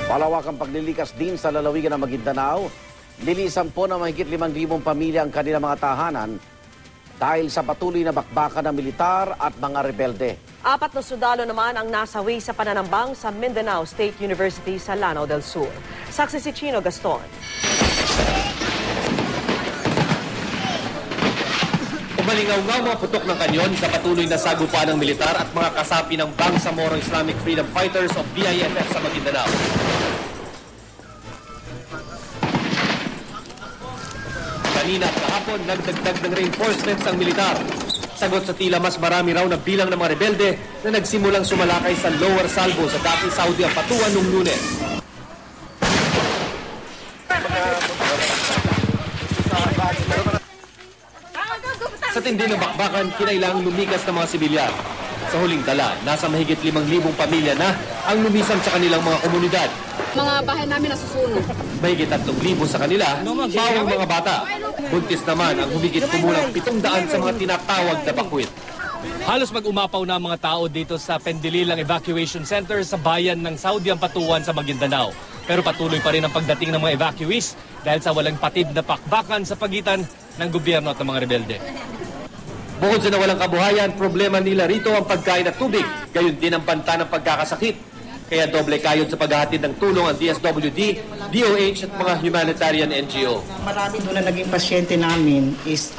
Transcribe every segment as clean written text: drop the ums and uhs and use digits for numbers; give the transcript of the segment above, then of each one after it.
Malawakang paglilikas din sa lalawigan ng Maguindanao. Lilisan po ng mahigit 5,000 pamilya ang kanilang mga tahanan dahil sa patuloy na bakbakan ng militar at mga rebelde. 4 na sundalo naman ang nasawi sa pananambang sa Mindanao State University sa Lanao del Sur. Saksi si Chino Gaston. Umalingaw-ngaw mga putok ng kanyon sa patuloy na sagupaan ng militar at mga kasapi ng Bangsamoro Islamic Freedom Fighters o BIFF sa Maguindanao. Kanina at kahapon, nagdagdag ng reinforcements ang militar. Sagot sa tila mas marami raw na bilang ng mga rebelde na nagsimulang sumalakay sa Lower Salvo sa dati Saudi Apatuan noong Lunes. Sa tindi ng bakbakan, kinailangang lumikas ng mga sibilyan. Sa huling tala, nasa mahigit 5,000 pamilya na ang lumisan sa kanilang mga komunidad. Mga bahay namin nasusunog. Mahigit 3,000 sa kanila, bawang mga bata. Buntis naman ang humigit kumulang 700 sa mga tinatawag na bakwit. Halos mag-umapaw na ang mga tao dito sa Pendililang Evacuation Center sa bayan ng Saudi Ampatuan sa Maguindanao. Pero patuloy pa rin ang pagdating ng mga evacuees dahil sa walang patid na pakbakan sa pagitan ng gobyerno at ng mga rebelde. Bukod sa nawalang kabuhayan, problema nila rito ang pagkain at tubig. Gayon din ang banta ng pagkakasakit. Kaya doble kayod sa paghahatid ng tulong ang DSWD, DOH at mga humanitarian NGO. Marami doon na naging pasyente namin is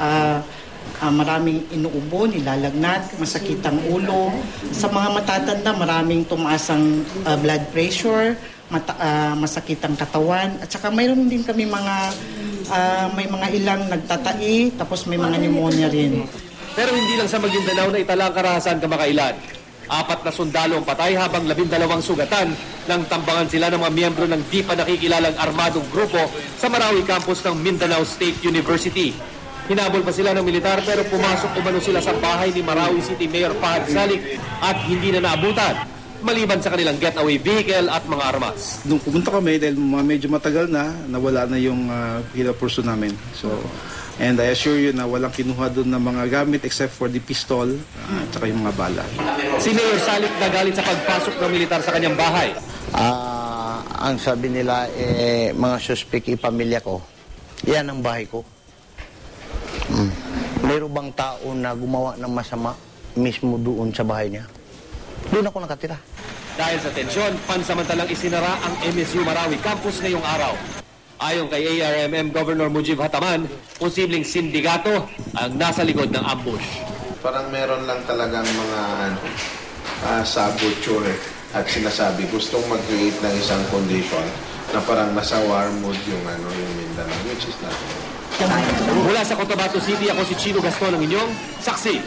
maraming inuubo, nilalagnat, masakit ang ulo. Sa mga matatanda, maraming tumaas ang blood pressure, masakit ang katawan. At saka mayroon din kami may mga ilang nagtatai, tapos may mga pneumonia rin. Pero hindi lang sa Maguindanao na itala ang karahasan kamakailan. 4 na sundalo ang patay habang 12 sugatan nang tambangan sila ng mga miyembro ng di pa nakikilalang armadong grupo sa Marawi campus ng Mindanao State University. Hinabol pa sila ng militar pero pumasok umano sila sa bahay ni Marawi City Mayor Fahad Salik at hindi na naabutan, maliban sa kanilang getaway vehicle at mga armas. Nung pumunta kami, dahil medyo matagal na, nawala na yung hila person namin. And I assure you na walang kinuha doon ng mga gamit except for the pistol at saka yung mga bala. Si Mayor Salik nagalit sa pagpasok ng militar sa kanyang bahay. Ang sabi nila, mga suspect pamilya ko, yan ang bahay ko. Meron bang tao na gumawa ng masama mismo doon sa bahay niya? Doon ako nakatira. Dahil sa tensyon, pansamantalang isinara ang MSU Marawi campus ngayong araw. Ayon kay ARMM Governor Mujib Hataman, posibleng sindikato ang nasa likod ng ambush. Parang meron lang talagang mga saboteur at sinasabi gustong mag-create ng isang condition na parang nasa war mode yung Mindanao, which is not. Mula sa Cotabato City, ako si Chino Gaston, ang inyong saksi.